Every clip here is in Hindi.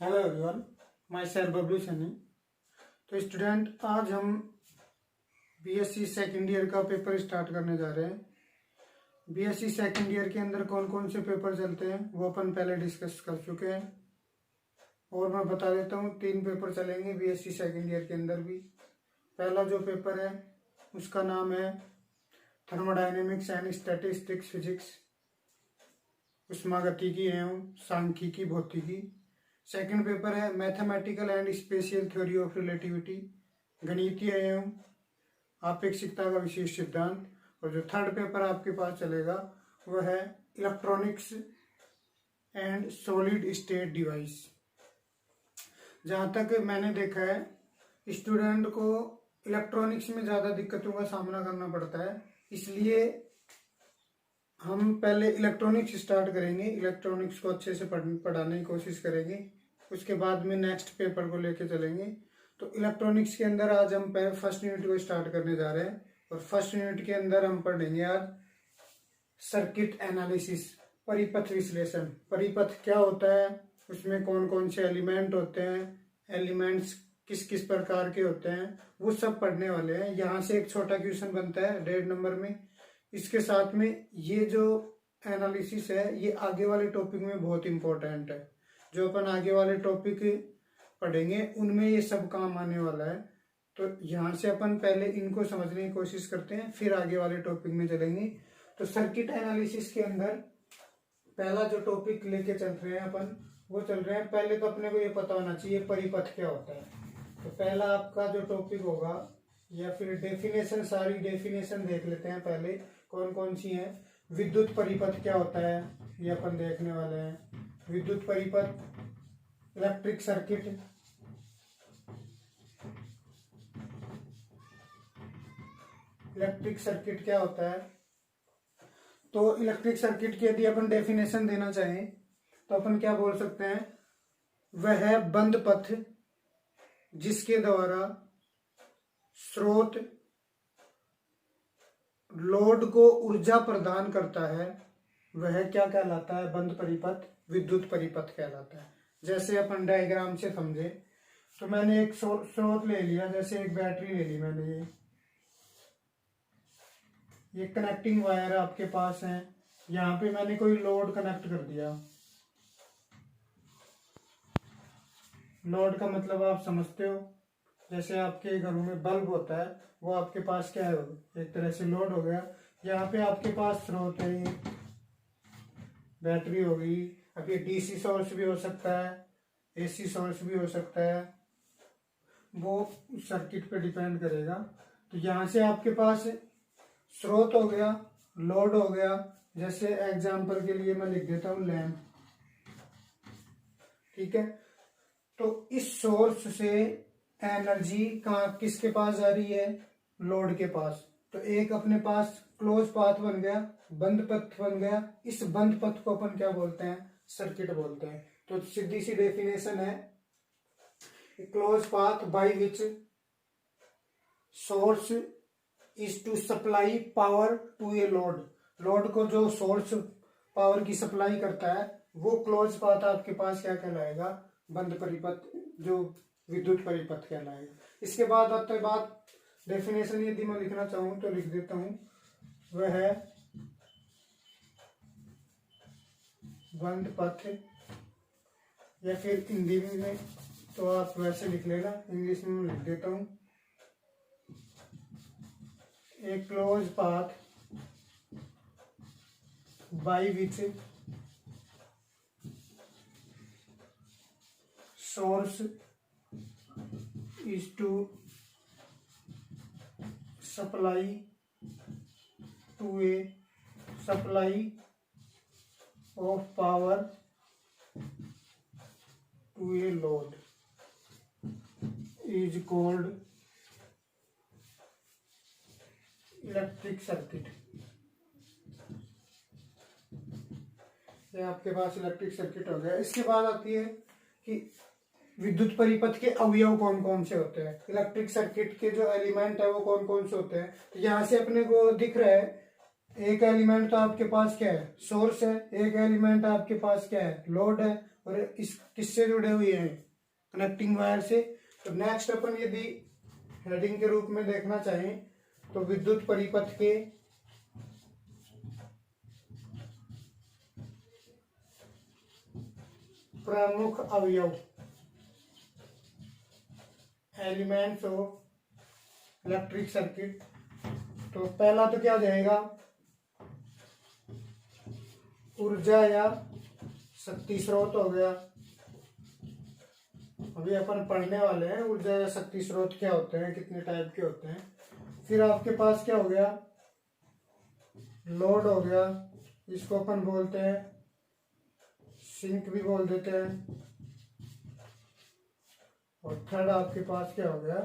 Hello everyone, my self Bablu Sunny. तो स्टूडेंट, आज हम बीएससी सेकेंड ईयर का पेपर स्टार्ट करने जा रहे हैं। बीएससी सेकेंड ईयर के अंदर कौन कौन से पेपर चलते हैं वो अपन पहले डिस्कस कर चुके हैं, और मैं बता देता हूँ 3 पेपर चलेंगे बीएससी सेकेंड ईयर के अंदर भी। पहला जो पेपर है उसका नाम है थर्मोडायनेमिक्स एंड स्टैटिस्टिक्स फिजिक्स, उष्मागतिकी एवं सांख्यिकी भौतिकी। सेकंड पेपर है mathematical and special theory of relativity, गणितीय एवं आपेक्षिकता का विशेष सिद्धांत। और जो थर्ड पेपर आपके पास चलेगा वह है electronics and solid state device. जहाँ तक मैंने देखा है, स्टूडेंट को इलेक्ट्रॉनिक्स में ज़्यादा दिक्कतों का सामना करना पड़ता है, इसलिए हम पहले इलेक्ट्रॉनिक्स स्टार्ट करेंगे। इलेक्ट्रॉनिक्स को अच्छे से पढ़ाने की कोशिश करेंगे, उसके बाद में नेक्स्ट पेपर को लेके चलेंगे। तो इलेक्ट्रॉनिक्स के अंदर आज हम फर्स्ट यूनिट को स्टार्ट करने जा रहे हैं, और फर्स्ट यूनिट के अंदर हम पढ़ेंगे आज सर्किट एनालिसिस, परिपथ विश्लेषण। परिपथ क्या होता है, उसमें कौन कौन से एलिमेंट होते हैं, एलिमेंट्स किस किस प्रकार के होते हैं, वो सब पढ़ने वाले हैं। यहाँ से एक छोटा क्वेश्चन बनता है 1.5 नंबर में। इसके साथ में ये जो एनालिसिस है ये आगे वाले टॉपिक में बहुत इंपॉर्टेंट है। जो अपन आगे वाले टॉपिक पढ़ेंगे उनमें ये सब काम आने वाला है। तो यहाँ से अपन पहले इनको समझने की कोशिश करते हैं, फिर आगे वाले टॉपिक में चलेंगे। तो सर्किट एनालिसिस के अंदर पहला जो टॉपिक लेके चल रहे हैं अपन, वो चल रहे हैं, पहले तो अपने को ये पता होना चाहिए परिपथ क्या होता है। तो पहला आपका जो टॉपिक होगा, या फिर डेफिनेशन, सारी डेफिनेशन देख लेते हैं पहले कौन कौन सी है। विद्युत परिपथ क्या होता है ये अपन देखने वाले हैं। विद्युत परिपथ, इलेक्ट्रिक सर्किट, इलेक्ट्रिक सर्किट क्या होता है। तो इलेक्ट्रिक सर्किट की यदि अपन डेफिनेशन देना चाहें तो अपन क्या बोल सकते हैं, वह है बंद पथ जिसके द्वारा स्रोत लोड को ऊर्जा प्रदान करता है, वह क्या कहलाता है, बंद परिपथ, विद्युत परिपथ कहलाता है। जैसे अपन डायग्राम से समझे तो मैंने एक स्रोत ले लिया, जैसे एक बैटरी ले ली मैंने, ये कनेक्टिंग वायर आपके पास है। यहाँ पे मैंने कोई लोड कनेक्ट कर दिया। लोड का मतलब आप समझते हो, जैसे आपके घरों में बल्ब होता है, वो आपके पास क्या है, एक तरह से लोड हो गया। यहाँ पे आपके पास स्रोत है, ये बैटरी होगी। अब ये डीसी सोर्स भी हो सकता है, एसी सोर्स भी हो सकता है, वो सर्किट पे डिपेंड करेगा। तो यहाँ से आपके पास स्रोत हो गया, लोड हो गया। जैसे एग्जांपल के लिए मैं लिख देता हूँ लैंप, ठीक है। तो इस सोर्स से एनर्जी कहाँ, किसके पास जा रही है, लोड के पास। तो एक अपने पास क्लोज पाथ बन गया, बंद पथ बन गया। इस बंद पथ को अपन क्या बोलते हैं, सर्किट बोलते हैं। तो सीधी सी डेफिनेशन है, close path by which source is to supply power to a load. Load को जो सोर्स पावर की सप्लाई करता है वो क्लोज पाथ आपके पास क्या कहलाएगा, बंद परिपथ, जो विद्युत परिपथ कहलाएगा। इसके बाद आता है बात डेफिनेशन, यदि मैं लिखना चाहूं तो लिख देता हूं, वह है बंद पथ, या फिर हिंदी में तो आप वैसे लिख लेना, इंग्लिश में मैं लिख देता हूं, a close path by which source is to supply to a supply of power to a load is called electric circuit. ये आपके पास इलेक्ट्रिक सर्किट हो गया। इसके बाद आती है कि विद्युत परिपथ के अवयव कौन कौन से होते हैं, इलेक्ट्रिक सर्किट के जो एलिमेंट है वो कौन कौन से होते हैं। तो यहाँ से अपने को दिख रहा है, एक एलिमेंट तो आपके पास क्या है, सोर्स है, एक एलिमेंट आपके पास क्या है, लोड है, और इस किससे जुड़े हुए हैं, कनेक्टिंग वायर से। तो नेक्स्ट अपन यदि हेडिंग के रूप में देखना चाहें तो विद्युत परिपथ के प्रमुख अवयव, एलिमेंट्स ऑफ इलेक्ट्रिक सर्किट। तो पहला तो क्या हो जाएगा, ऊर्जा या शक्ति स्रोत हो गया। अभी अपन पढ़ने वाले हैं ऊर्जा या शक्ति स्रोत क्या होते हैं, कितने टाइप के होते हैं। फिर आपके पास क्या हो गया, लोड हो गया, इसको अपन बोलते हैं सिंक भी बोल देते हैं। और थर्ड आपके पास क्या हो गया,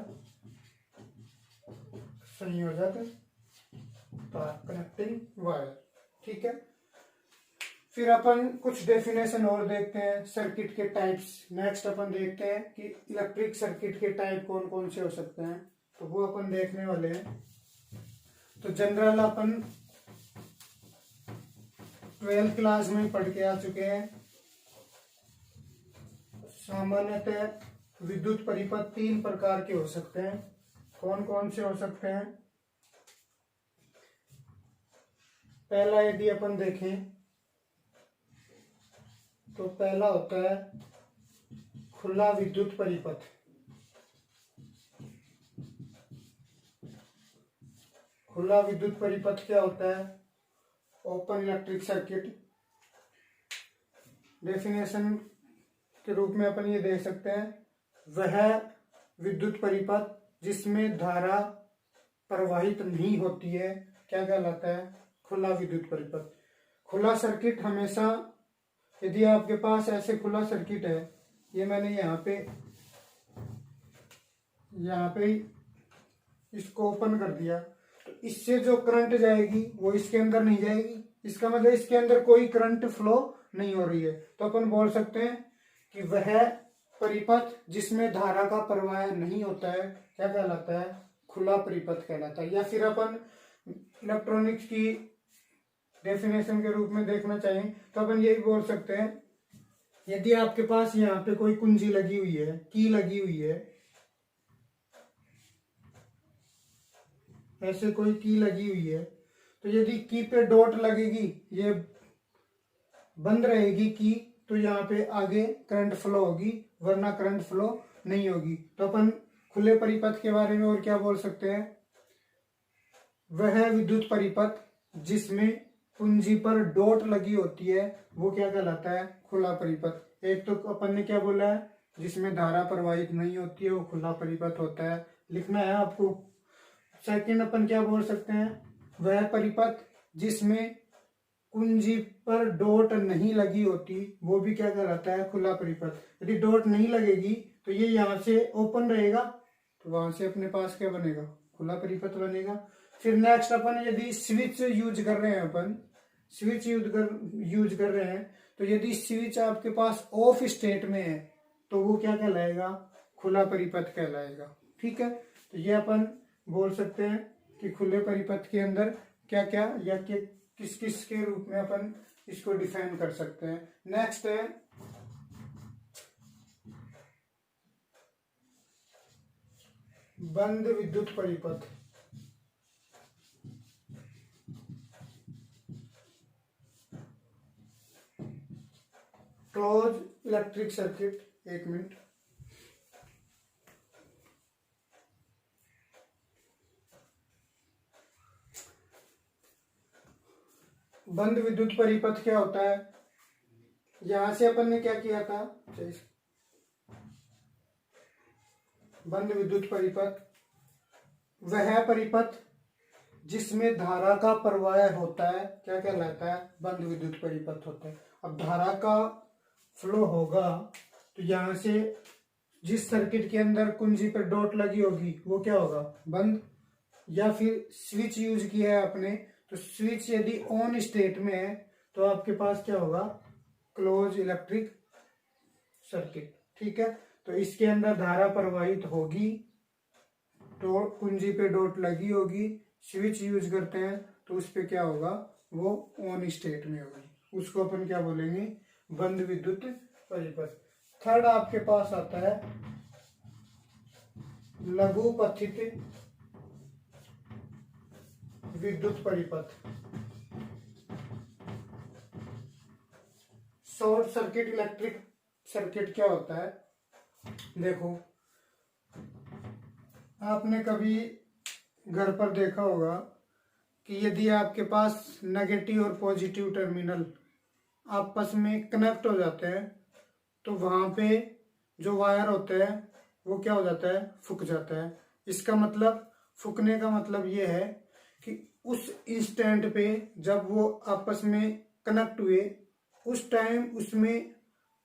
संयोजक तार, कनेक्टिंग वायर। ठीक है, फिर अपन कुछ डेफिनेशन और देखते हैं सर्किट के टाइप्स। नेक्स्ट अपन देखते हैं कि इलेक्ट्रिक सर्किट के टाइप कौन कौन से हो सकते हैं, तो वो अपन देखने वाले हैं। तो जनरल अपन 12th क्लास में पढ़ के आ चुके हैं। सामान्यतः विद्युत परिपथ 3 प्रकार के हो सकते हैं। कौन कौन से हो सकते हैं, पहला यदि अपन देखें तो पहला होता है खुला विद्युत परिपथ। खुला विद्युत परिपथ क्या होता है, ओपन इलेक्ट्रिक सर्किट। डेफिनेशन के रूप में अपन ये देख सकते हैं, वह विद्युत परिपथ जिसमें धारा प्रवाहित नहीं होती है क्या कहलाता है, खुला विद्युत परिपथ। खुला सर्किट हमेशा, यदि आपके पास ऐसे खुला सर्किट है, ये मैंने यहाँ पे इसको ओपन कर दिया, तो इससे जो करंट जाएगी वो इसके अंदर नहीं जाएगी। इसका मतलब इसके अंदर कोई करंट फ्लो नहीं हो रही है। तो अपन बोल सकते हैं कि वह परिपथ जिसमें धारा का प्रवाह नहीं होता है क्या कहलाता है, खुला परिपथ कहलाता है। या फिर अपन इलेक्ट्रॉनिक्स की डेफिनेशन के रूप में देखना चाहें तो अपन यही बोल सकते हैं, यदि आपके पास यहाँ पे कोई कुंजी लगी हुई है, की लगी हुई है, ऐसे कोई की लगी हुई है, तो यदि की पे डॉट लगेगी, ये बंद रहेगी की, तो यहाँ पे आगे करंट फ्लो होगी, वरना करंट फ्लो नहीं होगी। तो अपन खुले परिपथ के बारे में और क्या बोल सकते हैं, वह विद्युत परिपथ जिसमें कुंजी पर डॉट लगी होती है वो क्या कहलाता है, खुला परिपथ। एक तो अपन ने क्या बोला है, जिसमें धारा प्रवाहित नहीं होती है वो खुला परिपथ होता है, लिखना है आपको। सेकंड अपन क्या बोल सकते हैं, वह परिपथ जिसमें कुंजी पर डॉट नहीं लगी होती वो भी क्या कहलाता है, खुला परिपथ। यदि डॉट नहीं लगेगी तो ये यहाँ से ओपन रहेगा, तो वहां से अपने पास क्या बनेगा, खुला परिपथ बनेगा। फिर नेक्स्ट अपन यदि स्विच यूज कर रहे हैं, अपन स्विच यूज कर रहे हैं, तो यदि स्विच आपके पास ऑफ स्टेट में है तो वो क्या कहलाएगा, खुला परिपथ कहलाएगा। ठीक है, तो ये अपन बोल सकते हैं कि खुले परिपथ के अंदर क्या क्या या किस किस के रूप में अपन इसको डिफाइन कर सकते हैं। नेक्स्ट है बंद विद्युत परिपथ। क्लोज इलेक्ट्रिक सर्किट, एक मिनट। बंद विद्युत परिपथ क्या होता है, यहां से अपन ने क्या किया था, बंद विद्युत परिपथ वह परिपथ जिसमें धारा का प्रवाह होता है क्या कहलाता है, बंद विद्युत परिपथ होता है। अब धारा का फ्लो होगा तो यहां से जिस सर्किट के अंदर कुंजी पर डॉट लगी होगी वो क्या होगा, बंद। या फिर स्विच यूज किया है आपने, तो स्विच यदि ऑन स्टेट में है तो आपके पास क्या होगा, क्लोज इलेक्ट्रिक सर्किट। ठीक है, तो इसके अंदर धारा प्रवाहित होगी, तो कुंजी पे डॉट लगी होगी, स्विच यूज करते हैं तो उस पे क्या होगा, वो ऑन स्टेट में होगी, उसको अपन क्या बोलेंगे, बंद विद्युत परिपथ। थर्ड आपके पास आता है लघु पथित विद्युत परिपथ। शॉर्ट सर्किट इलेक्ट्रिक सर्किट क्या होता है? देखो, आपने कभी घर पर देखा होगा कि यदि आपके पास नेगेटिव और पॉजिटिव टर्मिनल आपस में कनेक्ट हो जाते हैं तो वहां पे जो वायर होता है वो क्या हो जाता है? फूक जाता है। इसका मतलब, फूकने का मतलब ये है कि उस इंस्टेंट पे जब वो आपस में कनेक्ट हुए उस टाइम उसमें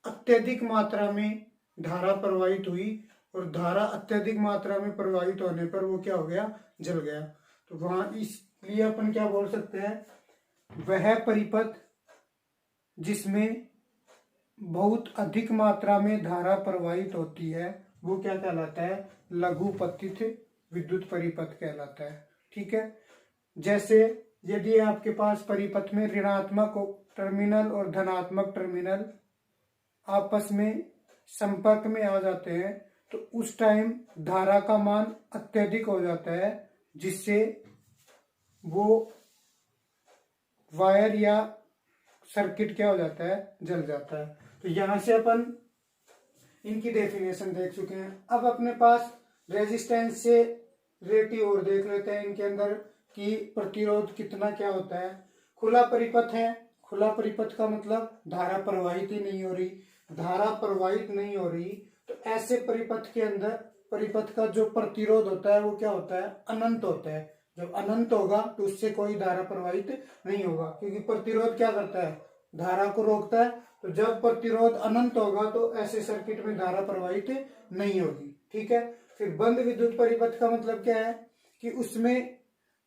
अत्यधिक मात्रा में धारा प्रवाहित हुई और धारा अत्यधिक मात्रा में प्रवाहित होने पर वो क्या हो गया? जल गया। तो वहां इसलिए अपन क्या बोल सकते हैं? वह परिपथ जिसमें बहुत अधिक मात्रा में धारा प्रवाहित होती है वो क्या कहलाता है? लघु पतित विद्युत परिपथ कहलाता है। ठीक है। जैसे यदि आपके पास परिपथ में ऋणात्मक टर्मिनल और धनात्मक टर्मिनल आपस में संपर्क में आ जाते हैं तो उस टाइम धारा का मान अत्यधिक हो जाता है, जिससे वो वायर या सर्किट क्या हो जाता है? जल जाता है। तो यहां से अपन इनकी डेफिनेशन देख चुके हैं। अब अपने पास रेजिस्टेंस से रिलेटिव और देख लेते हैं इनके अंदर कि प्रतिरोध कितना क्या होता है। खुला परिपथ है। खुला परिपथ का मतलब धारा प्रवाहित ही नहीं हो रही। धारा प्रवाहित नहीं हो रही तो ऐसे परिपथ के अंदर परिपथ का जो प्रतिरोध होता है वो क्या होता है? अनंत होता है। जब अनंत होगा तो उससे कोई धारा प्रवाहित नहीं होगा, क्योंकि प्रतिरोध क्या करता है? धारा को रोकता है। तो जब प्रतिरोध अनंत होगा तो ऐसे सर्किट में धारा प्रवाहित नहीं होगी। ठीक है। फिर बंद विद्युत परिपथ का मतलब क्या है? कि उसमें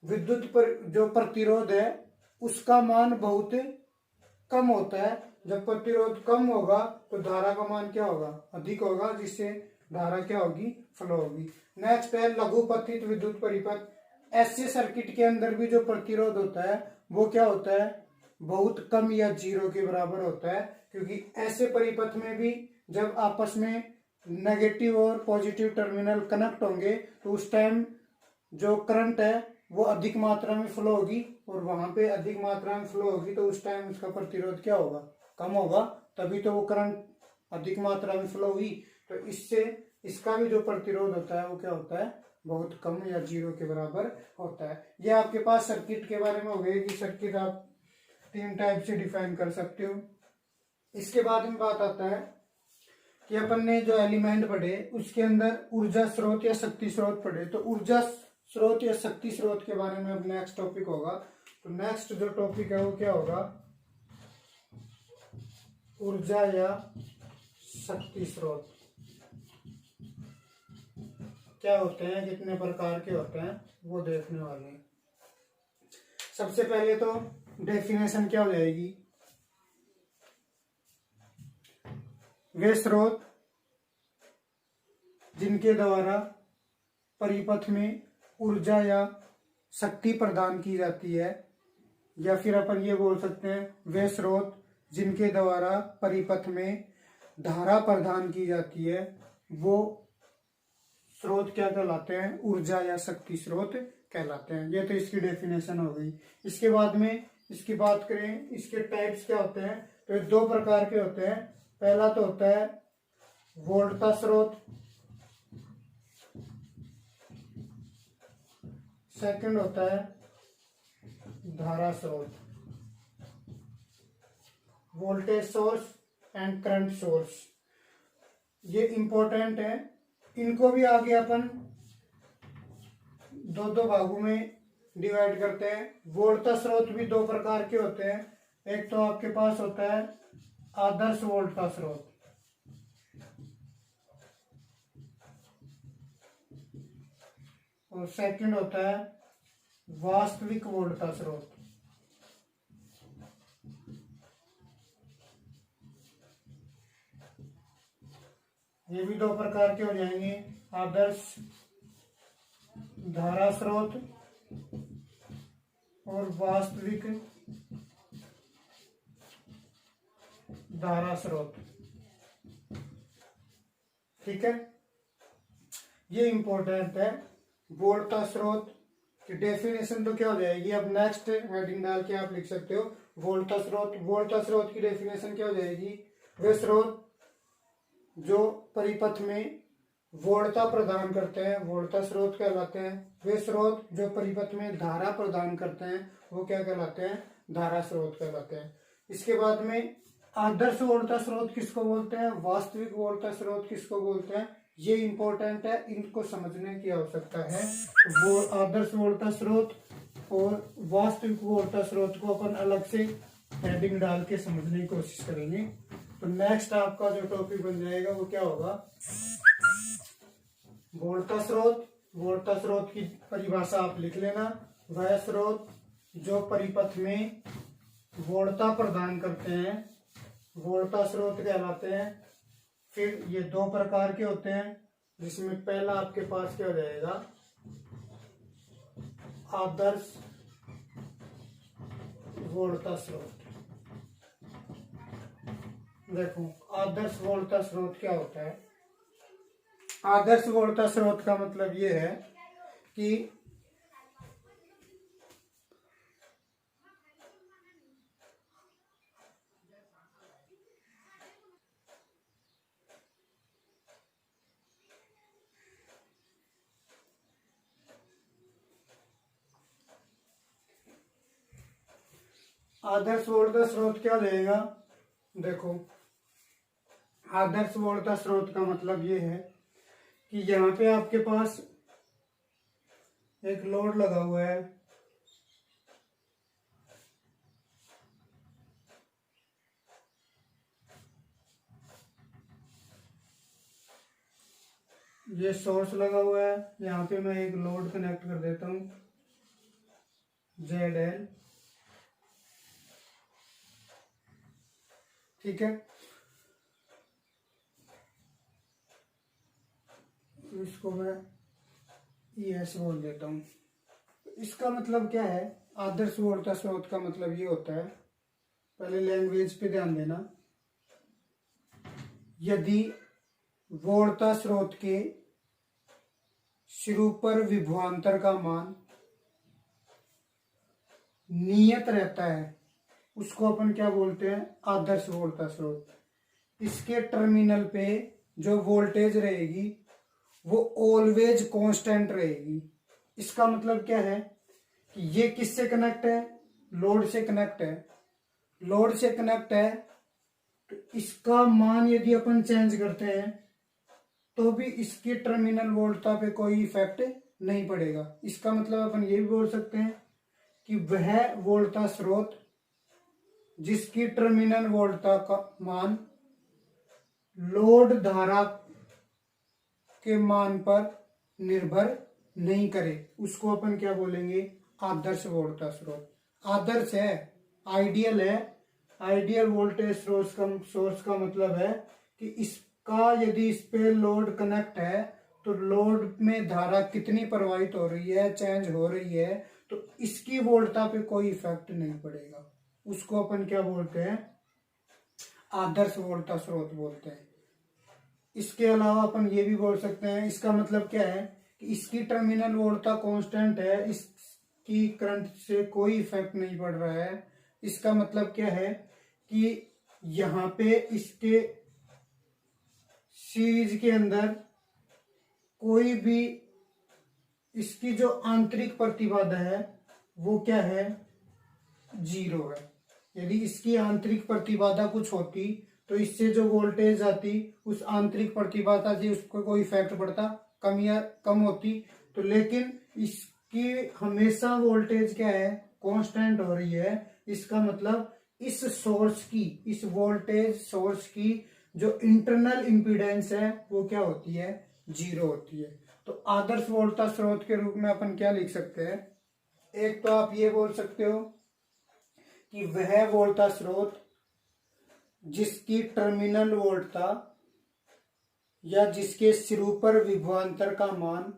विद्युत पर जो प्रतिरोध है उसका मान बहुत कम होता है। जब प्रतिरोध कम होगा तो धारा का मान क्या होगा? अधिक होगा, जिससे धारा क्या होगी? फ्लो होगी। नेक्स्ट है लघु पतित विद्युत परिपथ। ऐसे सर्किट के अंदर भी जो प्रतिरोध होता है वो क्या होता है? बहुत कम या जीरो के बराबर होता है, क्योंकि ऐसे परिपथ में भी जब आपस में नेगेटिव और पॉजिटिव टर्मिनल कनेक्ट होंगे तो उस टाइम जो करंट है वो अधिक मात्रा में फ्लो होगी, और वहां पे अधिक मात्रा में फ्लो होगी तो उस टाइम उसका प्रतिरोध क्या होगा? कम होगा। तभी तो वो करंट अधिक मात्रा में फ्लो हुई। तो इससे इसका भी जो प्रतिरोध होता है वो क्या होता है? बहुत कम या जीरो के बराबर होता है। ये आपके पास सर्किट के बारे में हो गई कि सर्किट आप तीन टाइप से डिफाइन कर सकते हो। इसके बाद में बात आता है कि अपन ने जो एलिमेंट पढ़े उसके अंदर ऊर्जा स्रोत या शक्ति स्रोत पढ़े। तो ऊर्जा स्रोत या शक्ति स्रोत के बारे में अब नेक्स्ट टॉपिक होगा। तो नेक्स्ट जो टॉपिक है वो क्या होगा? ऊर्जा या शक्ति स्रोत क्या होते हैं, कितने प्रकार के होते हैं, वो देखने वाले हैं। सबसे पहले तो डेफिनेशन क्या हो जाएगी? वे स्रोत जिनके द्वारा परिपथ में ऊर्जा या शक्ति प्रदान की जाती है, या फिर अपन ये बोल सकते हैं वे स्रोत जिनके द्वारा परिपथ में धारा प्रदान की जाती है, वो स्रोत क्या कहलाते हैं? ऊर्जा या शक्ति स्रोत कहलाते हैं। ये तो इसकी डेफिनेशन हो गई। इसके बाद में इसकी बात करें, इसके टाइप्स क्या होते हैं? तो ये दो प्रकार के होते हैं। पहला तो होता है वोल्टता स्रोत, सेकंड होता है धारा स्रोत, voltage source and current source. ये इंपॉर्टेंट है। इनको भी आगे अपन दो दो भागों में डिवाइड करते हैं। वोल्टता स्रोत भी दो प्रकार के होते हैं। एक तो आपके पास होता है आदर्श वोल्टता स्रोत, और सेकंड होता है वास्तविक वोल्टता स्रोत। ये भी दो प्रकार के हो जाएंगे, आदर्श धारा स्रोत और वास्तविक धारा स्रोत। ठीक है, ये इंपॉर्टेंट है। वोल्टा स्रोत की डेफिनेशन तो क्या हो जाएगी, अब नेक्स्ट हेडिंग डाल के आप लिख सकते हो वोल्टा स्रोत। वोल्टा स्रोत की डेफिनेशन क्या हो जाएगी, वे स्रोत जो परिपथ में वोल्टता प्रदान करते हैं वोल्टा स्रोत कहलाते हैं। वे स्रोत जो परिपथ में धारा प्रदान करते हैं वो क्या कहलाते हैं, धारा स्रोत कहलाते हैं। इसके बाद में आदर्श वोल्टा स्रोत किसको बोलते हैं, वास्तविक वोल्टा स्रोत किसको बोलते हैं, ये इंपॉर्टेंट है, इनको समझने की आवश्यकता है। वो आदर्श वोल्टा स्रोत और वास्तविक वोल्टा स्रोत को अपन अलग से हेडिंग डाल के समझने की कोशिश करेंगे। तो नेक्स्ट आपका जो टॉपिक बन जाएगा वो क्या होगा, वोल्टा स्रोत। वोल्टा स्रोत की परिभाषा आप लिख लेना, वह स्रोत जो परिपथ में वोल्टता प्रदान करते हैं वोल्टा स्रोत कहलाते हैं। फिर ये दो प्रकार के होते हैं, जिसमें पहला आपके पास क्या हो जाएगा, आदर्श वोल्टा स्रोत। देखो आदर्श वोल्टा स्रोत क्या होता है, आदर्श वोल्टा स्रोत का मतलब ये है कि आदर्श वोल्टा स्रोत क्या देगा, देखो आदर्श वोल्टा स्रोत का मतलब ये है कि यहाँ पे आपके पास एक लोड लगा हुआ है, ये सोर्स लगा हुआ है, यहाँ पे मैं एक लोड कनेक्ट कर देता हूँ ZL, ठीक है। इसको मैं ES बोल देता हूँ। इसका मतलब क्या है, आदर्श वोल्टा स्रोत का मतलब ये होता है, पहले लैंग्वेज पे ध्यान देना, यदि वोल्टा स्रोत के सिरोपर विभवांतर का मान नियत रहता है उसको अपन क्या बोलते हैं, आदर्श वोल्टा स्रोत। इसके टर्मिनल पे जो वोल्टेज रहेगी वो ऑलवेज कांस्टेंट रहेगी। इसका मतलब क्या है कि ये किससे कनेक्ट है, लोड से कनेक्ट है। लोड से कनेक्ट है तो इसका मान यदि अपन चेंज करते हैं तो भी इसकी टर्मिनल वोल्टता पे कोई इफेक्ट नहीं पड़ेगा। इसका मतलब अपन ये भी बोल सकते हैं कि वह वोल्टा स्रोत जिसकी टर्मिनल वोल्टता का मान लोड धारा के मान पर निर्भर नहीं करे उसको अपन क्या बोलेंगे, आदर्श वोल्टा स्रोत। आदर्श है, आइडियल है। आइडियल वोल्टेज सोर्स का मतलब है कि इसका यदि इस पे लोड कनेक्ट है तो लोड में धारा कितनी प्रवाहित हो रही है, चेंज हो रही है, तो इसकी वोल्टता पे कोई इफेक्ट नहीं पड़ेगा। उसको अपन क्या बोलते हैं, आदर्श वोल्टा स्रोत बोलते हैं। इसके अलावा अपन ये भी बोल सकते हैं, इसका मतलब क्या है कि इसकी टर्मिनल वोल्टता कांस्टेंट है, इसकी करंट से कोई इफेक्ट नहीं पड़ रहा है। इसका मतलब क्या है कि यहाँ पे इसके सीरीज के अंदर कोई भी इसकी जो आंतरिक प्रतिबाधा है वो क्या है, 0 है। यदि इसकी आंतरिक प्रतिबाधा कुछ होती तो इससे जो वोल्टेज आती उस आंतरिक प्रतिबाधा से उसको कोई इफेक्ट पड़ता, कम या कम होती। तो लेकिन इसकी हमेशा वोल्टेज क्या है, कांस्टेंट हो रही है। इसका मतलब इस सोर्स की, इस वोल्टेज सोर्स की जो इंटरनल इंपीडेंस है वो क्या होती है, 0 होती है। तो आदर्श वोल्टा स्रोत के रूप में अपन क्या लिख सकते हैं, एक तो आप ये बोल सकते हो कि वह वोल्टा स्रोत जिसकी टर्मिनल वोल्टता या जिसके सिरोपर विभवांतर का मान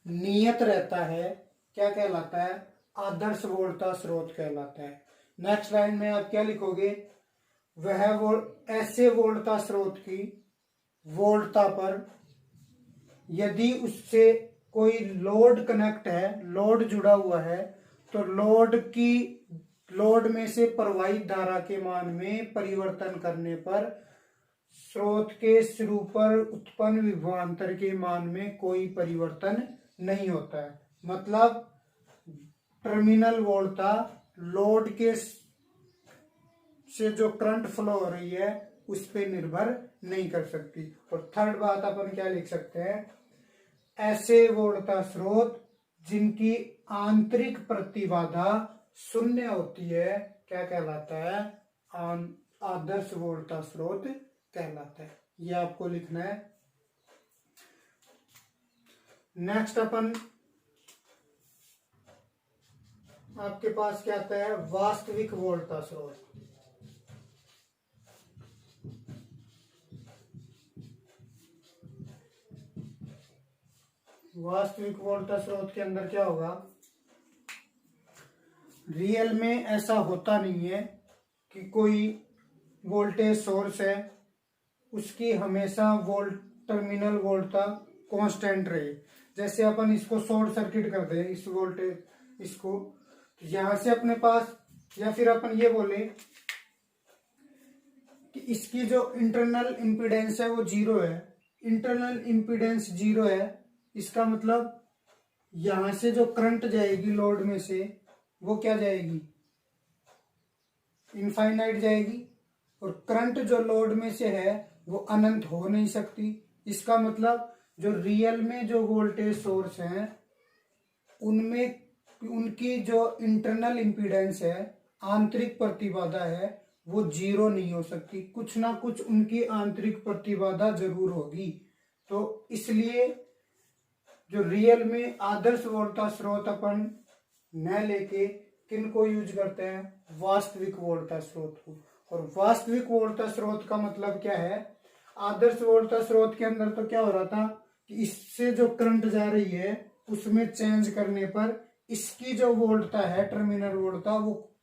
नियत रहता है क्या कहलाता है, आदर्श वोल्टा स्रोत कहलाता है। नेक्स्ट लाइन में आप क्या लिखोगे, वह ऐसे वोल्टा स्रोत की वोल्टता पर यदि उससे कोई लोड कनेक्ट है, लोड जुड़ा हुआ है, तो लोड में से प्रवाहित धारा के मान में परिवर्तन करने पर स्रोत के शुरू पर उत्पन्न विभवांतर के मान में कोई परिवर्तन नहीं होता है। मतलब टर्मिनल वोल्टता लोड के से जो करंट फ्लो हो रही है उस पर निर्भर नहीं कर सकती। और थर्ड बात अपन क्या लिख सकते हैं, ऐसे वोल्टता स्रोत जिनकी आंतरिक प्रतिबाधा शून्य होती है क्या कहलाता है, आदर्श वोल्टता स्रोत कहलाता है। ये आपको लिखना है। नेक्स्ट अपन आपके पास क्या आता है, वास्तविक वोल्टता स्रोत। वास्तविक वोल्टता स्रोत के अंदर क्या होगा, रियल में ऐसा होता नहीं है कि कोई वोल्टेज सोर्स है उसकी हमेशा टर्मिनल वोल्टता कांस्टेंट रहे। जैसे अपन इसको शॉर्ट सर्किट कर दे, इस वोल्टेज इसको, यहां से अपने पास, या फिर अपन ये बोले कि इसकी जो इंटरनल इंपीडेंस है वो जीरो है। इंटरनल इंपीडेंस जीरो है, इसका मतलब यहां से जो करंट जाएगी लोड में से वो क्या जाएगी, इनफाइनाइट जाएगी। और करंट जो लोड में से है वो अनंत हो नहीं सकती। इसका मतलब जो रियल में जो वोल्टेज सोर्स हैं उनमें उनकी जो इंटरनल इंपीडेंस है, आंतरिक प्रतिबाधा है, वो जीरो नहीं हो सकती। कुछ ना कुछ उनकी आंतरिक प्रतिबाधा जरूर होगी। तो इसलिए जो रियल में आदर्श वोल्टता स्रोत अपन न लेके किन को यूज करते हैं, वास्तविक वोल्टता स्रोत को। और वास्तविक वोल्टता स्रोत का मतलब क्या है, आदर्श वोल्टता स्रोत के अंदर तो क्या हो रहा था कि इससे जो करंट जा रही है उसमें चेंज करने पर इसकी जो वोल्टता है, टर्मिनल वोल्टता, वो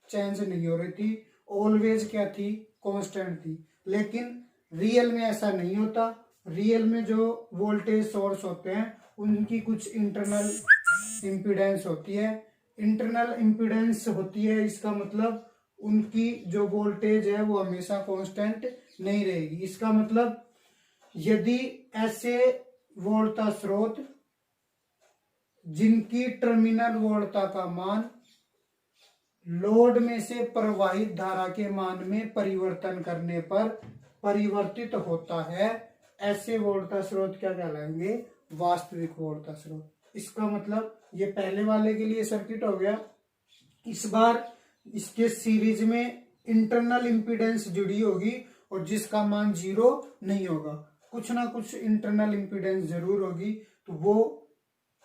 चेंज नहीं हो रही थी, ऑलवेज क्या थी, कांस्टेंट थी। लेकिन रियल में ऐसा नहीं होता। रियल में जो वोल्टेज सोर्स होते हैं उनकी कुछ इंटरनल इंपीडेंस होती है। इंटरनल इंपीडेंस होती है, इसका मतलब उनकी जो वोल्टेज है वो हमेशा कांस्टेंट नहीं रहेगी। इसका मतलब यदि ऐसे वोल्टता स्रोत जिनकी टर्मिनल वोल्टता का मान लोड में से प्रवाहित धारा के मान में परिवर्तन करने पर परिवर्तित होता है, ऐसे वोल्टता स्रोत क्या कहलाएंगे, वास्तविक वोल्टता स्रोत। इसका मतलब ये पहले वाले के लिए सर्किट हो गया। इस बार इसके सीरीज में इंटरनल इंपीडेंस जुड़ी होगी और जिसका मान जीरो नहीं होगा, कुछ ना कुछ इंटरनल इंपीडेंस जरूर होगी। तो वो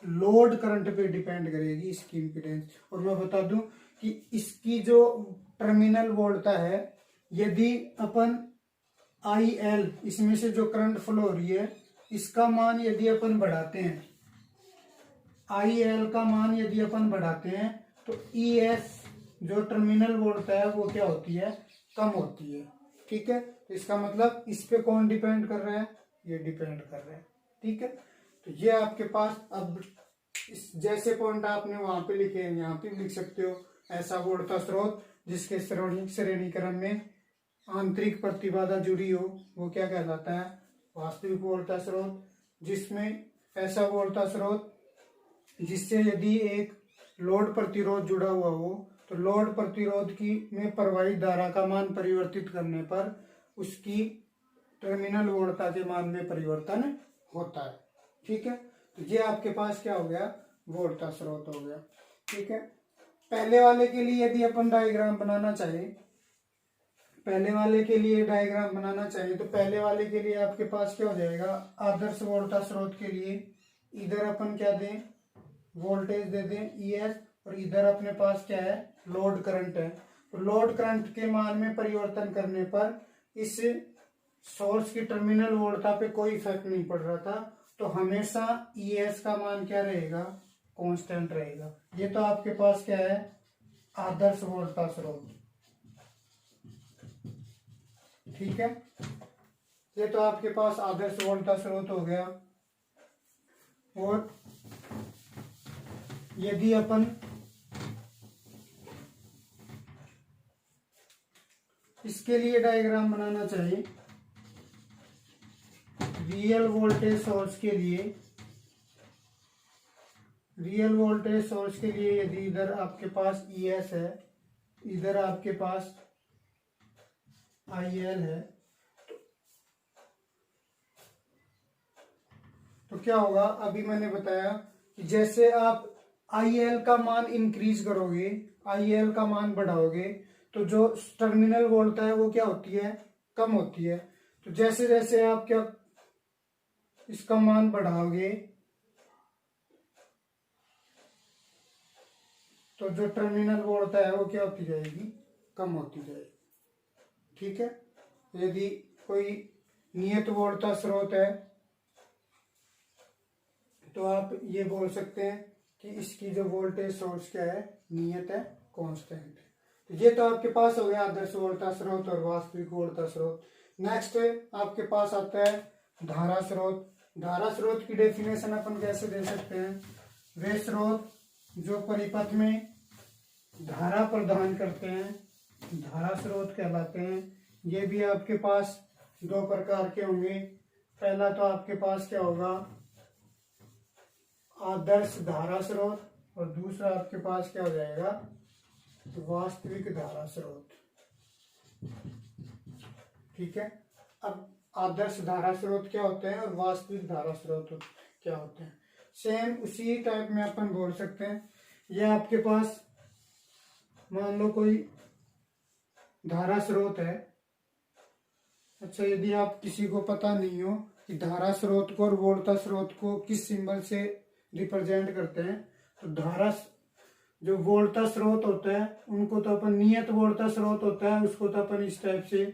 लोड करंट पे डिपेंड करेगी इसकी इंपीडेंस। और मैं बता दूं कि इसकी जो टर्मिनल वोल्टता है, यदि अपन IL इसमें से जो करंट फ्लो हो रही है इसका मान यदि अपन बढ़ाते हैं, IL का मान यदि अपन बढ़ाते हैं तो ES जो टर्मिनल वोल्टता है वो क्या होती है, कम होती है। ठीक है, तो इसका मतलब इस पे कौन डिपेंड कर रहा है, ये डिपेंड कर रहा है। ठीक है, तो ये आपके पास अब इस जैसे पॉइंट आपने वहां पे लिखे हैं यहाँ पे लिख सकते हो। ऐसा वोल्टता स्रोत जिसके श्रेणीकरण में आंतरिक प्रतिबाधा जुड़ी हो वो क्या कहलाता है, वास्तविक वोल्टता स्रोत। जिसमें ऐसा वोल्टता स्रोत जिससे यदि एक लोड प्रतिरोध जुड़ा हुआ हो तो लोड प्रतिरोध की में प्रवाहित धारा का मान परिवर्तित करने पर उसकी टर्मिनल वोल्टता के मान में परिवर्तन होता है। ठीक है, तो ये आपके पास क्या हो गया, वोल्टता स्रोत हो गया। ठीक है, पहले वाले के लिए यदि अपन डायग्राम बनाना चाहे, पहले वाले के लिए डायग्राम बनाना चाहिए तो पहले वाले के लिए आपके पास क्या हो जाएगा, आदर्श वोल्टता स्रोत के लिए इधर अपन क्या दें, वोल्टेज दे दें ES, और इधर अपने पास क्या है, लोड करंट है। तो लोड करंट के मान में परिवर्तन करने पर इस सोर्स की टर्मिनल वोल्टता पे कोई इफेक्ट नहीं पड़ रहा था, तो हमेशा ES का मान क्या रहेगा, कांस्टेंट रहेगा। ये तो आपके पास क्या है, आदर्श वोल्टता स्रोत। ठीक है, ये तो आपके पास आदर्श वोल्टता स्रोत हो गया। और यदि अपन इसके लिए डायग्राम बनाना चाहिए, रियल वोल्टेज सोर्स के लिए, रियल वोल्टेज सोर्स के लिए यदि इधर आपके पास ES है, इधर आपके पास IL है, तो क्या होगा, अभी मैंने बताया कि जैसे आप IL का मान इंक्रीज करोगे, IL का मान बढ़ाओगे, तो जो टर्मिनल वोल्ट है वो क्या होती है, कम होती है। तो जैसे जैसे आप क्या इसका मान बढ़ाओगे तो जो टर्मिनल वोल्ट है वो क्या होती जाएगी, कम होती जाएगी। ठीक है, यदि कोई नियत वोल्टता स्रोत है तो आप ये बोल सकते हैं कि इसकी जो वोल्टेज सोर्स क्या है, नियत है, कांस्टेंट। तो ये तो आपके पास हो गया आदर्श वोल्टता स्रोत और वास्तविक वोल्टता स्रोत। नेक्स्ट आपके पास आता है धारा स्रोत। धारा स्रोत की डेफिनेशन अपन कैसे दे सकते हैं, वे स्रोत जो परिपथ में धारा प्रदान करते हैं धारा स्रोत कहलाते हैं। ये भी आपके पास दो प्रकार के होंगे। पहला तो आपके पास क्या होगा, आदर्श धारा स्रोत, और दूसरा आपके पास क्या हो जाएगा, वास्तविक धारा स्रोत। ठीक है, अब आदर्श धारा स्रोत क्या होते हैं और वास्तविक धारा स्रोत क्या होते हैं, सेम उसी टाइप में अपन बोल सकते हैं। यह आपके पास मान लो कोई धारा स्रोत है। अच्छा, यदि आप किसी को पता नहीं हो कि धारा स्रोत को और वोल्टता स्रोत को किस सिंबल से रिप्रेजेंट करते हैं, तो धारा जो वोल्टता स्रोत होता है उनको तो अपन नियत वोल्टता स्रोत होता है, उसको तो अपन इस टाइप से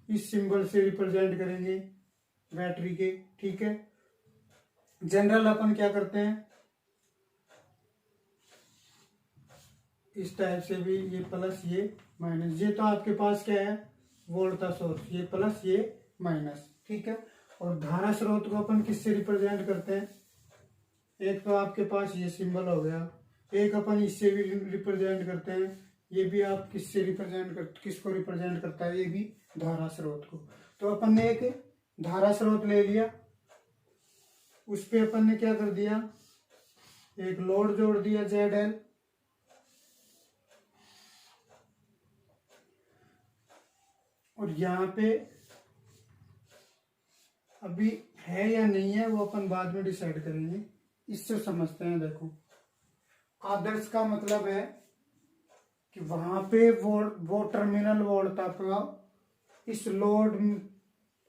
इस सिंबल से रिप्रेजेंट करेंगे बैटरी के। ठीक है, जनरल अपन क्या करते हैं, इस टाइप से भी, ये प्लस ये माइनस। ये तो आपके पास क्या है, वोल्टता सोर्स, ये प्लस ये माइनस। ठीक है, और धारा स्रोत को अपन किससे रिप्रेजेंट करते हैं, एक तो आपके पास ये सिंबल हो गया, एक अपन इससे भी रिप्रेजेंट करते हैं। ये भी आप किससे रिप्रेजेंट कर, किसको रिप्रेजेंट करता है, ये भी धारा स्रोत को। तो अपन ने एक धारा स्रोत ले लिया, उस पे अपन ने क्या कर दिया, एक लोड जोड़ दिया ZL, और यहाँ पे अभी है या नहीं है वो अपन बाद में डिसाइड करेंगे। इससे समझते हैं, देखो आदर्श का मतलब है कि वहां पे वो टर्मिनल वोल्टता का इस लोड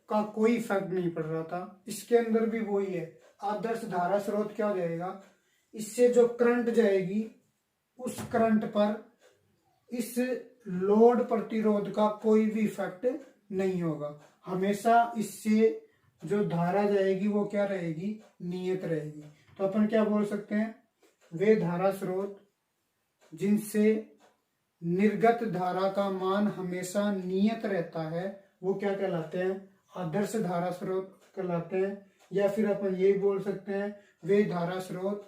का कोई इफेक्ट नहीं पड़ रहा था। इसके अंदर भी वही है, आदर्श धारा स्रोत क्या हो जाएगा, इससे जो करंट जाएगी उस करंट पर इस लोड प्रतिरोध का कोई भी इफेक्ट नहीं होगा। हमेशा इससे जो धारा जाएगी वो क्या रहेगी, नियत रहेगी। तो अपन क्या बोल सकते हैं, वे धारा स्रोत जिनसे निर्गत धारा का मान हमेशा नियत रहता है वो क्या कहलाते हैं, आदर्श धारा स्रोत कहलाते हैं। या फिर अपन ये बोल सकते हैं, वे धारा स्रोत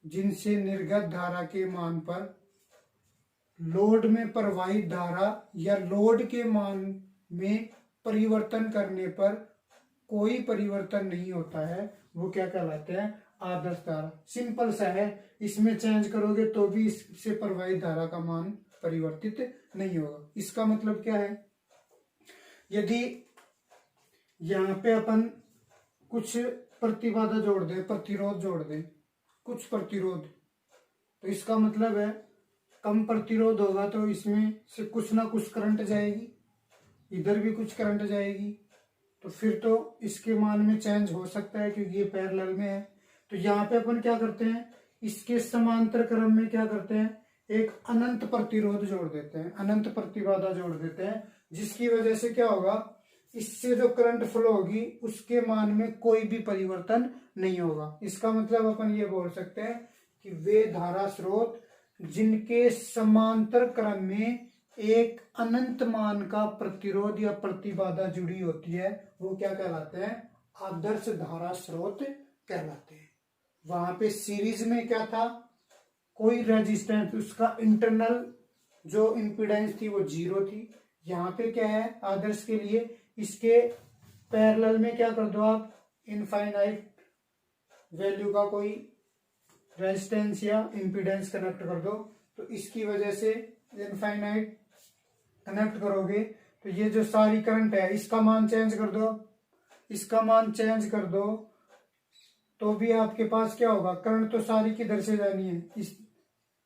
जिनसे निर्गत धारा के मान पर लोड में प्रवाहित धारा या लोड के मान में परिवर्तन करने पर कोई परिवर्तन नहीं होता है, वो क्या कहलाते हैं, आदर्श धारा। सिंपल सा है, इसमें चेंज करोगे तो भी इससे प्रवाहित धारा का मान परिवर्तित नहीं होगा। इसका मतलब क्या है, यदि यहाँ पे अपन कुछ प्रतिबाधा जोड़ दें, प्रतिरोध जोड़ दें, कुछ प्रतिरोध, तो इसका मतलब है कम प्रतिरोध होगा तो इसमें से कुछ ना कुछ करंट जाएगी, इधर भी कुछ करंट जाएगी, तो फिर तो इसके मान में चेंज हो सकता है क्योंकि ये पैरेलल में है। तो यहाँ पे अपन क्या करते हैं, इसके समांतर क्रम में क्या करते हैं, एक अनंत प्रतिरोध जोड़ देते हैं, अनंत प्रतिबाधा जोड़ देते हैं, जिसकी वजह से क्या होगा, इससे जो करंट फ्लो होगी उसके मान में कोई भी परिवर्तन नहीं होगा। इसका मतलब अपन ये बोल सकते हैं कि वे धारा स्रोत जिनके समांतर क्रम में एक अनंत मान का प्रतिरोध या प्रतिबाधा जुड़ी होती है वो क्या कहलाते हैं, आदर्श धारा स्रोत कहलाते हैं। वहां पे सीरीज में क्या था, कोई रेजिस्टेंस, उसका इंटरनल जो इंपीडेंस थी वो 0 थी। यहाँ पे क्या है आदर्श के लिए, इसके पैरेलल में क्या कर दो आप, इनफाइनाइट वैल्यू का कोई रेजिस्टेंस या इंपीडेंस कनेक्ट कर दो। तो इसकी वजह से इनफाइनाइट कनेक्ट करोगे तो ये जो सारी करंट है इसका मान चेंज कर दो, इसका मान चेंज कर दो तो भी आपके पास क्या होगा, करंट तो सारी किधर से जानी है, इस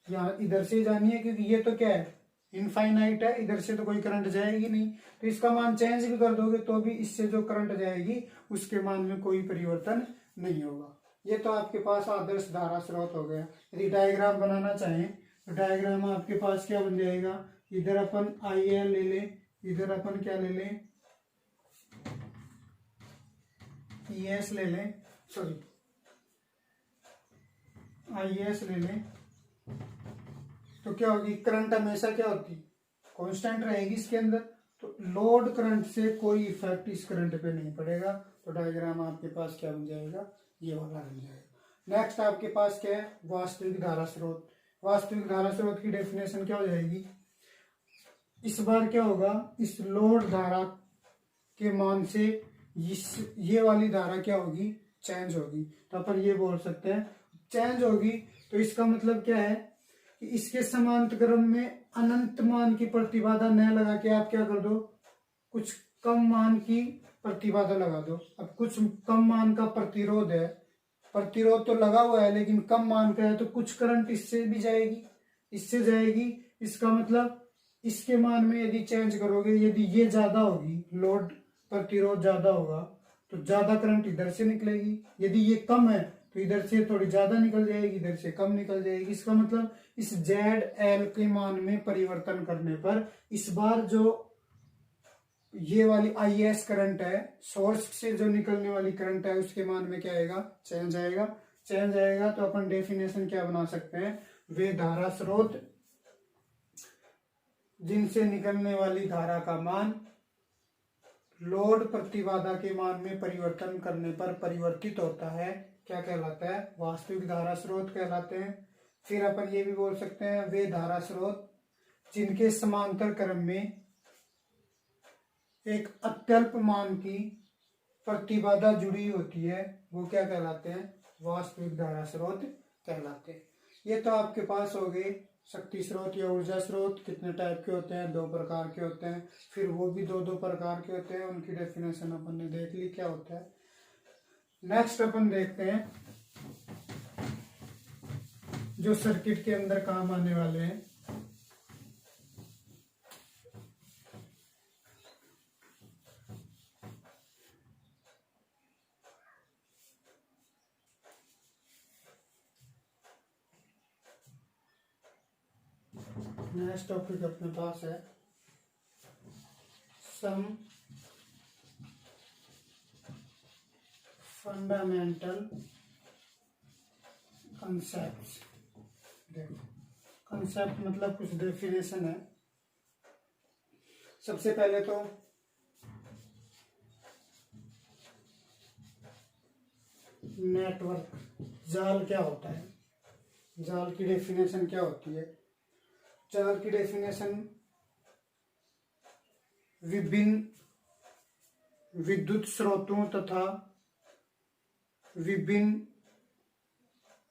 यहाँ इधर से जानी है, क्योंकि ये तो क्या है इनफाइनाइट है, इधर से तो कोई करंट जाएगी नहीं। तो इसका मान चेंज भी कर दोगे तो भी इससे जो करंट जाएगी उसके मान में कोई परिवर्तन नहीं होगा। ये तो आपके पास आदर्श धारा स्रोत हो गया। यदि डायग्राम बनाना चाहें तो डायग्राम आपके पास क्या बन जाएगा, इधर अपन IL ले लें, इधर अपन क्या ले लें ES ले लें, सॉरी IS ले लें, तो क्या होगी, करंट हमेशा क्या होती कांस्टेंट रहेगी इसके अंदर, तो लोड करंट से कोई इफेक्ट इस करंट पे नहीं पड़ेगा। तो डायग्राम आपके पास क्या बन जाएगा, ये वाला बन जाएगा। नेक्स्ट आपके पास क्या है, वास्तविक धारा स्रोत। वास्तविक धारा स्रोत की डेफिनेशन क्या हो जाएगी, इस बार क्या होगा, इस लोड धारा के मान से ये वाली धारा क्या होगी, चेंज होगी। तो अपन ये बोल सकते हैं चेंज होगी। तो इसका मतलब क्या है कि इसके समांतर क्रम में अनंत मान की प्रतिबाधा न लगा के आप क्या कर दो, कुछ कम मान की प्रतिबाधा लगा दो। अब कुछ कम मान का प्रतिरोध है, प्रतिरोध तो लगा हुआ है लेकिन कम मान का है, तो कुछ करंट इससे भी जाएगी, इससे जाएगी। इसका मतलब इसके मान में यदि चेंज करोगे, यदि ये ज्यादा होगी, लोड प्रतिरोध ज्यादा होगा तो ज्यादा करंट इधर से निकलेगी, यदि ये कम है तो इधर से थोड़ी ज्यादा निकल जाएगी, इधर से कम निकल जाएगी। इसका मतलब इस ZL के मान में परिवर्तन करने पर इस बार जो ये वाली IS करंट है, सोर्स से जो निकलने वाली करंट है, उसके मान में क्या आएगा, चेंज आएगा। चेंज आएगा तो अपन डेफिनेशन क्या बना सकते हैं, वे धारा स्रोत जिनसे निकलने वाली धारा का मान लोड प्रतिबाधा के मान में परिवर्तन करने पर परिवर्तित होता है, क्या कहलाता है, वास्तविक धारा स्रोत कहलाते हैं। फिर अपन ये भी बोल सकते हैं वे धारा स्रोत जिनके समांतर क्रम में एक अत्यल्प मान की प्रतिबाधा जुड़ी होती है, वो क्या कहलाते हैं, वास्तविक धारा स्रोत कहलाते हैं। ये तो आपके पास हो गए शक्ति स्रोत या ऊर्जा स्रोत। कितने टाइप के होते हैं, 2 प्रकार के होते हैं। फिर वो भी 2-2 प्रकार के होते हैं, उनकी डेफिनेशन अपन ने देख ली क्या होता है। नेक्स्ट अपन देखते हैं जो सर्किट के अंदर काम आने वाले हैं। नेक्स्ट टॉपिक अपने पास है सम फंडामेंटल कंसेप्ट्स। देखो कंसेप्ट मतलब कुछ डेफिनेशन है। सबसे पहले तो नेटवर्क, जाल क्या होता है, जाल की डेफिनेशन क्या होती है। जाल की डेफिनेशन विभिन्न विद्युत स्रोतों तथा विभिन्न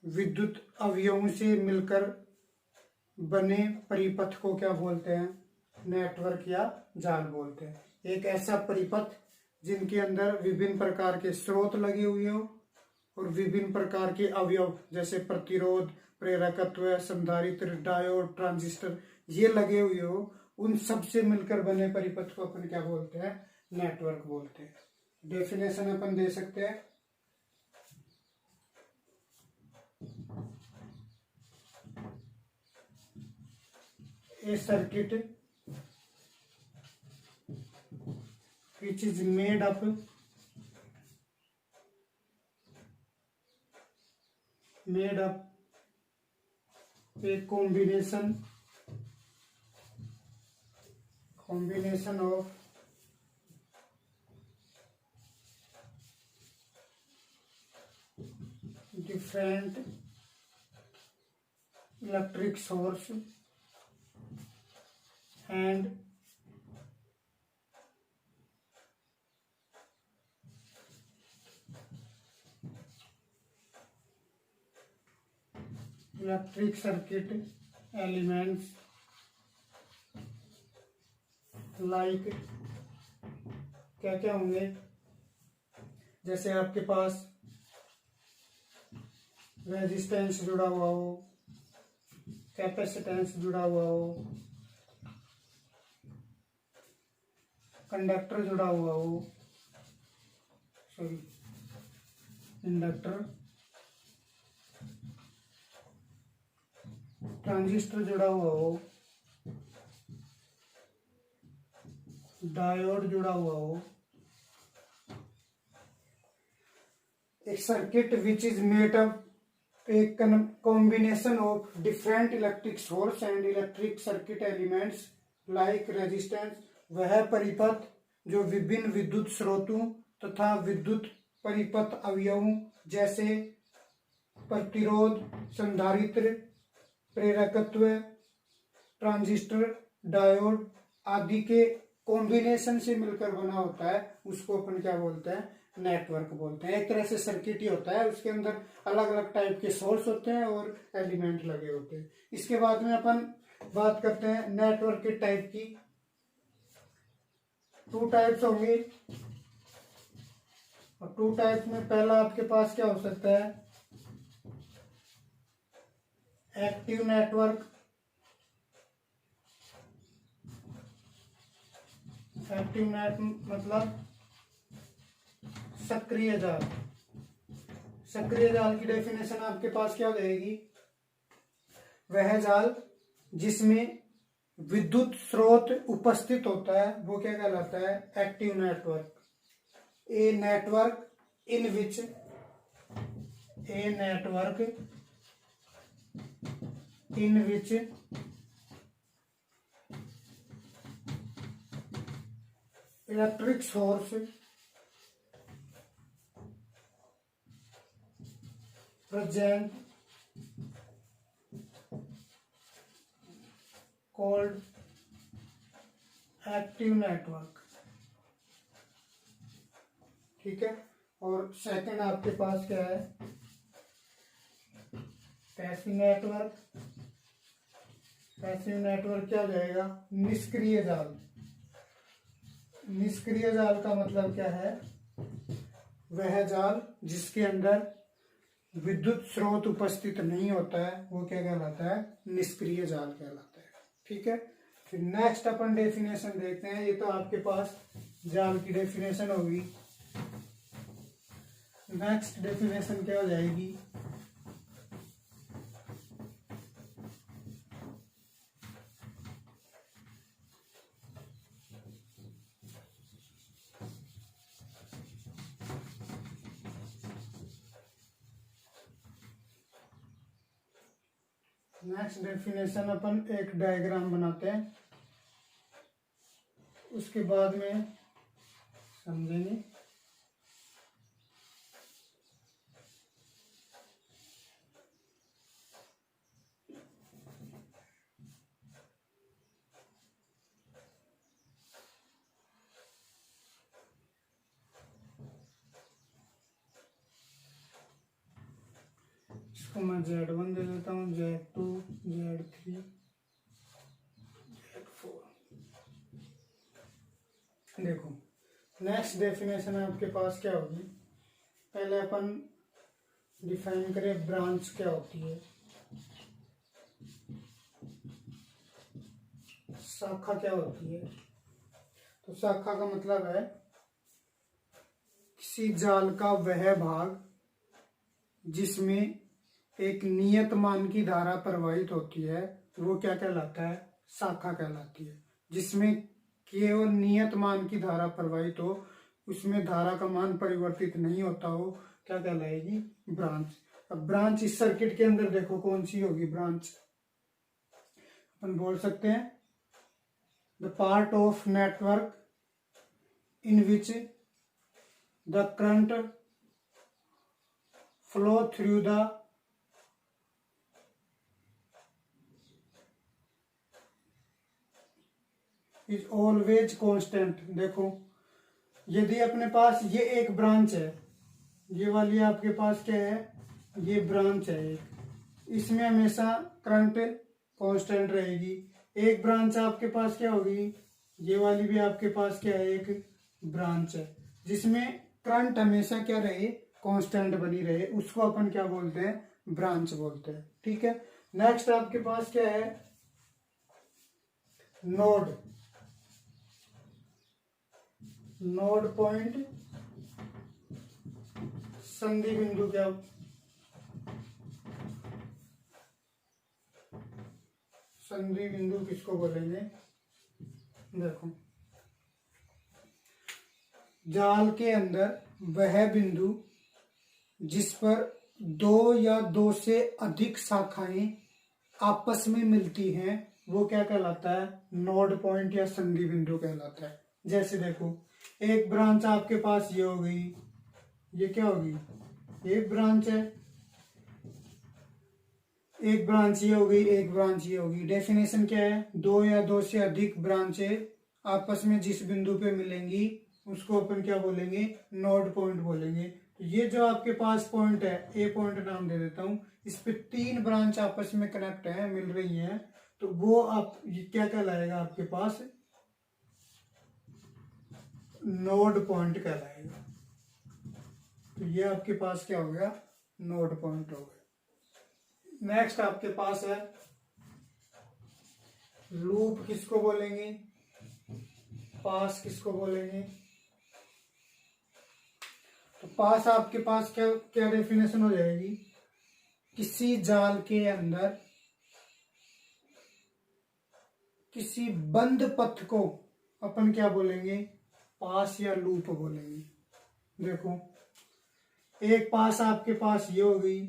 विद्युत अवयवों से मिलकर बने परिपथ को क्या बोलते हैं, नेटवर्क या जाल बोलते हैं। एक ऐसा परिपथ जिनके अंदर विभिन्न प्रकार के स्रोत लगे हुए हो और विभिन्न प्रकार के अवयव जैसे प्रतिरोध, प्रेरकत्व, संधारित्र, डायोड, ट्रांजिस्टर ये लगे हुए हो, उन सब से मिलकर बने परिपथ को अपन क्या बोलते हैं, नेटवर्क बोलते हैं। डेफिनेशन अपन दे सकते हैं a circuit which is made up a combination of different electric source and electric circuit elements like क्या क्या होंगे, जैसे आपके पास रेजिस्टेंस जुड़ा हुआ हो, कैपेसिटेंस जुड़ा हुआ हो, कंडक्टर जुड़ा हुआ हो, सॉरी इंडक्टर, ट्रांजिस्टर जुड़ा हुआ हो, डायोड जुड़ा हुआ हो, a circuit which is made up a combination of different electric source and electric circuit elements like resistance, वह परिपथ जो विभिन्न विद्युत स्रोतों तथा विद्युत परिपथ अवयवों जैसे प्रतिरोध, संधारित्र, प्रेरकत्व, ट्रांजिस्टर, डायोड आदि के कॉम्बिनेशन से मिलकर बना होता है, उसको अपन क्या बोलते हैं, नेटवर्क बोलते हैं। एक तरह से सर्किट ही होता है, उसके अंदर अलग अलग टाइप के सोर्स होते हैं और एलिमेंट लगे होते हैं। इसके बाद में अपन बात करते हैं नेटवर्क के टाइप की। 2 टाइप्स होंगे और 2 टाइप में पहला आपके पास क्या हो सकता है, एक्टिव नेटवर्क। एक्टिव नेट मतलब सक्रिय जाल। सक्रिय जाल की डेफिनेशन आपके पास क्या हो जाएगी, वह जाल जिसमें विद्युत स्रोत उपस्थित होता है वो क्या कहलाता है, active network. A network in which electric source present called active network। ठीक है। और सेकंड आपके पास क्या है, पैसिव नेटवर्क। पैसिव नेटवर्क क्या हो जाएगा, निष्क्रिय जाल। निष्क्रिय जाल का मतलब क्या है, वह जाल जिसके अंदर विद्युत स्रोत उपस्थित नहीं होता है वो क्या कहलाता है, निष्क्रिय जाल कहलाता है। ठीक है। फिर नेक्स्ट अपन डेफिनेशन देखते हैं। ये तो आपके पास जाल की डेफिनेशन होगी। नेक्स्ट डेफिनेशन क्या हो जाएगी, नेक्स्ट डेफिनेशन अपन एक डायग्राम बनाते हैं, उसके बाद में समझेंगे। इसको मैं Z1 दे देता हूँ, Z2, Z3, Z4। देखो नेक्स्ट डेफिनेशन आपके पास क्या होगी, पहले अपन डिफाइन करें ब्रांच क्या होती है। शाखा क्या होती है, तो शाखा का मतलब है किसी जाल का वह भाग जिसमें एक नियत मान की धारा प्रवाहित होती है वो क्या कहलाता है, शाखा कहलाती है। जिसमें केवल नियत मान की धारा प्रवाहित हो, उसमें धारा का मान परिवर्तित नहीं होता हो, क्या कहलाएगी, ब्रांच। अब ब्रांच इस सर्किट के अंदर देखो कौन सी होगी ब्रांच, अपन बोल सकते हैं the part of network in which the current flow through the is always constant. देखो यदि अपने पास ये एक ब्रांच है, ये वाली आपके पास क्या है, ये ब्रांच है एक, इसमें हमेशा करंट कांस्टेंट रहेगी। एक ब्रांच आपके पास क्या होगी, ये वाली भी आपके पास क्या है, एक ब्रांच है जिसमें करंट हमेशा क्या रहे, कांस्टेंट बनी रहे, उसको अपन क्या बोलते हैं, ब्रांच बोलते हैं। ठीक है। नेक्स्ट आपके पास क्या है, नोड। नोड पॉइंट संधि बिंदु, क्या संधि बिंदु किसको बोलेंगे, देखो जाल के अंदर वह बिंदु जिस पर दो या दो से अधिक शाखाएं आपस में मिलती हैं वो क्या कहलाता है, नोड पॉइंट या संधि बिंदु कहलाता है। जैसे देखो एक ब्रांच आपके पास ये हो गई, ये क्या होगी, एक ब्रांच है, एक ब्रांच ये हो गई, एक ब्रांच ये होगी। डेफिनेशन क्या है, दो या दो से अधिक ब्रांचें आपस में जिस बिंदु पे मिलेंगी उसको अपन क्या बोलेंगे, नोड पॉइंट बोलेंगे। तो ये जो आपके पास पॉइंट है, ए पॉइंट नाम दे देता हूं, इस पे तीन ब्रांच आपस में कनेक्ट है, मिल रही हैं, तो वो आप ये क्या कहलाएगा, आपके पास नोड पॉइंट कहलाएगा। तो ये आपके पास क्या हो गया, नोड पॉइंट हो गया। नेक्स्ट आपके पास है लूप, किसको बोलेंगे, पास किसको बोलेंगे। तो पास आपके पास क्या क्या डेफिनेशन हो जाएगी, किसी जाल के अंदर किसी बंद पथ को अपन क्या बोलेंगे, पास या लूप बोलेंगे। देखो एक पास आपके पास ये हो गई,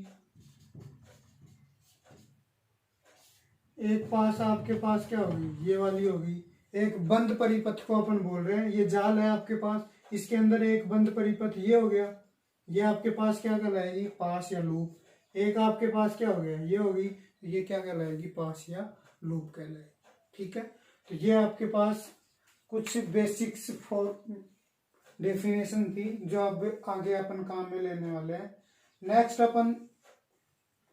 एक पास आपके पास क्या होगी, ये वाली होगी। एक बंद परिपथ को अपन बोल रहे हैं, ये जाल है आपके पास, इसके अंदर एक बंद परिपथ ये हो गया, ये आपके पास क्या कहलाएगी, पास या लूप। एक आपके पास क्या हो गया, ये होगी, ये क्या कहलाएगी, पास या लूप कहलाएगी। ठीक है। तो ये आपके पास कुछ बेसिक्स फॉर डेफिनेशन थी जो अब आगे अपन काम में लेने वाले हैं। नेक्स्ट अपन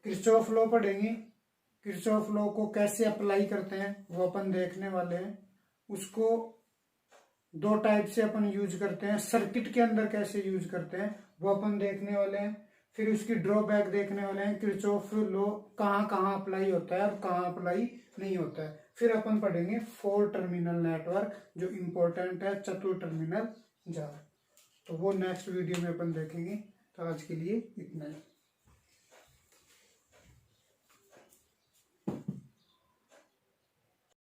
किरचॉफ लॉ पढ़ेंगे। किरचॉफ लॉ को कैसे अप्लाई करते हैं वो अपन देखने वाले हैं। उसको दो टाइप से अपन यूज करते हैं, सर्किट के अंदर कैसे यूज करते हैं वो अपन देखने वाले हैं। फिर उसकी ड्रॉबैक देखने वाले हैं, किरचॉफ लॉ कहाँ कहाँ अप्लाई होता है और कहाँ अप्लाई नहीं होता है। फिर अपन पढ़ेंगे 4 टर्मिनल नेटवर्क जो इंपॉर्टेंट है, चतुर टर्मिनल जाल। तो वो नेक्स्ट वीडियो में अपन देखेंगे। तो आज के लिए इतना ही।